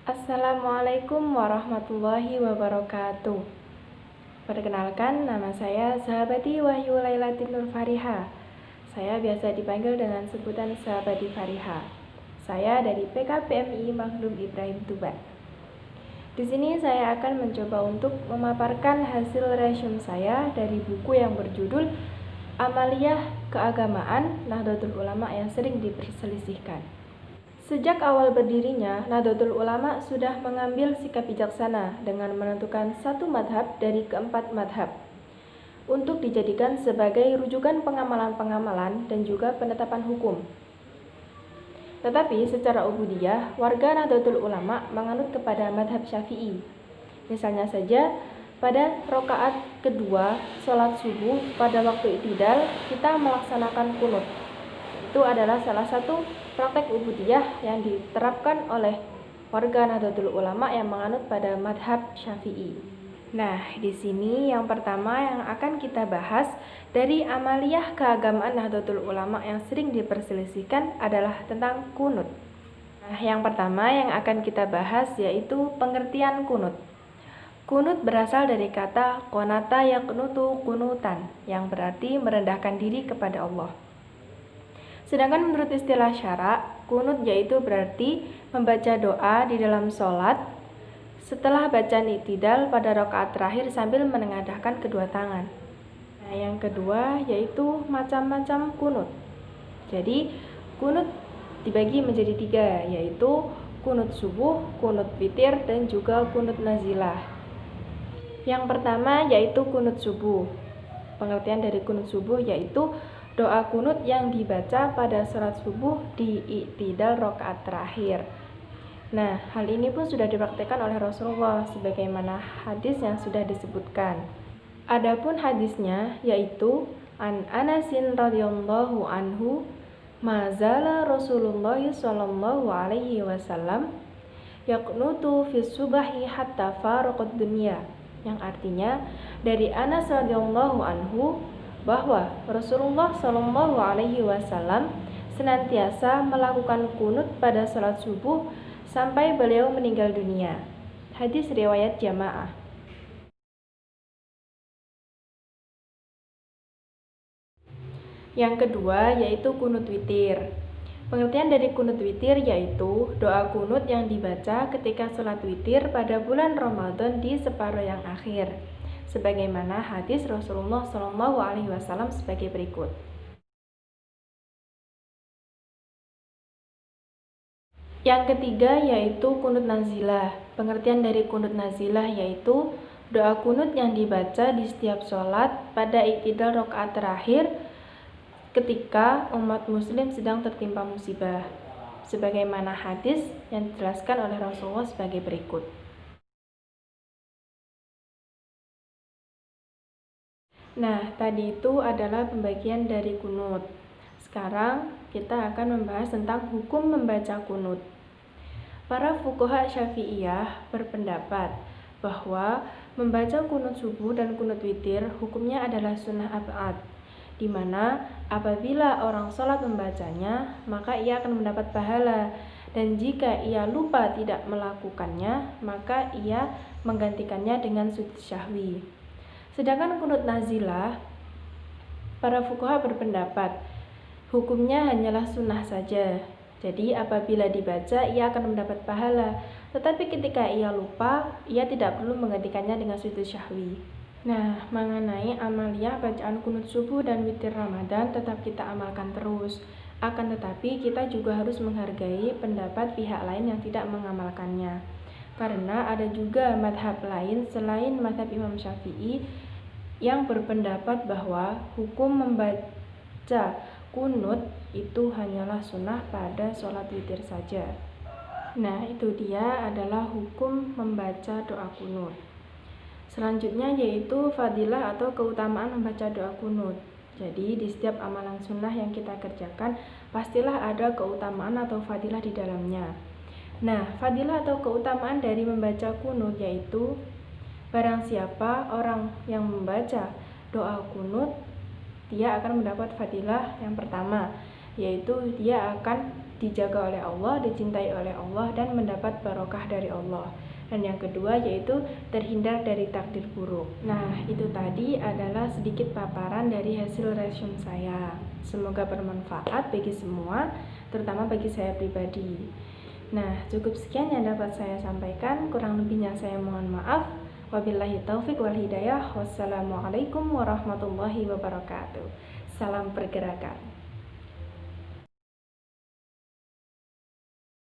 Assalamualaikum warahmatullahi wabarakatuh. Perkenalkan, nama saya Sahabati Wahyu Lailatin Nur Fariha. Saya biasa dipanggil dengan sebutan Sahabati Fariha. Saya dari PKPMI Makhlum Ibrahim Tuban. Di sini saya akan mencoba untuk memaparkan hasil resume saya dari buku yang berjudul Amaliyah Keagamaan Nahdlatul Ulama yang sering diperselisihkan. Sejak awal berdirinya, Nahdlatul Ulama sudah mengambil sikap bijaksana dengan menentukan satu madhab dari keempat madhab untuk dijadikan sebagai rujukan pengamalan-pengamalan dan juga penetapan hukum. Tetapi secara ubudiyah, warga Nahdlatul Ulama menganut kepada madhab Syafi'i. Misalnya saja, pada rokaat kedua sholat subuh pada waktu i'tidal kita melaksanakan kunut. Itu adalah salah satu praktek ubudiyah yang diterapkan oleh warga Nahdlatul Ulama yang menganut pada madhab Syafi'i. Nah, di sini yang pertama yang akan kita bahas dari amaliyah keagamaan Nahdlatul Ulama yang sering diperselisihkan adalah tentang kunut. Nah, yang pertama yang akan kita bahas yaitu pengertian kunut. Kunut berasal dari kata qanata yaqnutu kunutan, yang berarti merendahkan diri kepada Allah. Sedangkan menurut istilah syara, kunut yaitu berarti membaca doa di dalam sholat setelah bacaan i'tidal pada rakaat terakhir sambil menengadahkan kedua tangan. Nah, yang kedua yaitu macam-macam kunut. Jadi, kunut dibagi menjadi 3, yaitu kunut subuh, kunut witir, dan juga kunut nazilah. Yang pertama yaitu kunut subuh. Pengertian dari kunut subuh yaitu doa kunut yang dibaca pada sholat subuh di i'tidal rakaat terakhir. Nah, hal ini pun sudah dipraktikkan oleh Rasulullah sebagaimana hadis yang sudah disebutkan. Adapun hadisnya yaitu an Anasin radhiyallahu anhu, mazala Rasulullah sallallahu alaihi wasallam yaqnutu fi subahi hatta faraqad dunya, yang artinya dari Anas radhiyallahu anhu bahwa Rasulullah Shallallahu Alaihi Wasallam senantiasa melakukan kunut pada sholat subuh sampai beliau meninggal dunia. Hadis riwayat jamaah. Yang kedua yaitu kunut witir. Pengertian dari kunut witir yaitu doa kunut yang dibaca ketika sholat witir pada bulan Ramadan di separuh yang akhir, sebagaimana hadis Rasulullah SAW sebagai berikut. Yang ketiga yaitu kunut nazilah. Pengertian dari kunut nazilah yaitu doa kunut yang dibaca di setiap sholat pada i'tidal rakaat terakhir ketika umat muslim sedang tertimpa musibah, sebagaimana hadis yang dijelaskan oleh Rasulullah sebagai berikut. Nah, tadi itu adalah pembagian dari kunut. Sekarang kita akan membahas tentang hukum membaca kunut. Para fuqaha Syafi'iyah berpendapat bahwa membaca kunut subuh dan kunut witir hukumnya adalah sunnah ab'ad, di mana apabila orang sholat membacanya, maka ia akan mendapat pahala, dan jika ia lupa tidak melakukannya, maka ia menggantikannya dengan sujud syahwi. Sedangkan kunut nazilah, para fuqaha berpendapat hukumnya hanyalah sunnah saja. Jadi apabila dibaca ia akan mendapat pahala, tetapi ketika ia lupa, ia tidak perlu menggantikannya dengan sujud syahwi. Nah, mengenai amaliyah bacaan kunut subuh dan witir Ramadan tetap kita amalkan terus. Akan tetapi kita juga harus menghargai pendapat pihak lain yang tidak mengamalkannya. Karena ada juga madhab lain selain madhab Imam Syafi'i yang berpendapat bahwa hukum membaca kunut itu hanyalah sunnah pada sholat witir saja. Nah, itu dia adalah hukum membaca doa kunut. Selanjutnya yaitu fadilah atau keutamaan membaca doa kunut. Jadi di setiap amalan sunnah yang kita kerjakan pastilah ada keutamaan atau fadilah di dalamnya. Nah, fadilah atau keutamaan dari membaca kunut yaitu barang siapa orang yang membaca doa kunut, dia akan mendapat fadilah yang pertama, yaitu dia akan dijaga oleh Allah, dicintai oleh Allah, dan mendapat barokah dari Allah. Dan yang kedua yaitu terhindar dari takdir buruk. Nah, itu tadi adalah sedikit paparan dari hasil resume saya. Semoga bermanfaat bagi semua, terutama bagi saya pribadi. Nah, cukup sekian yang dapat saya sampaikan. Kurang lebihnya saya mohon maaf. Wabillahi taufik wal hidayah. Wassalamualaikum warahmatullahi wabarakatuh. Salam pergerakan.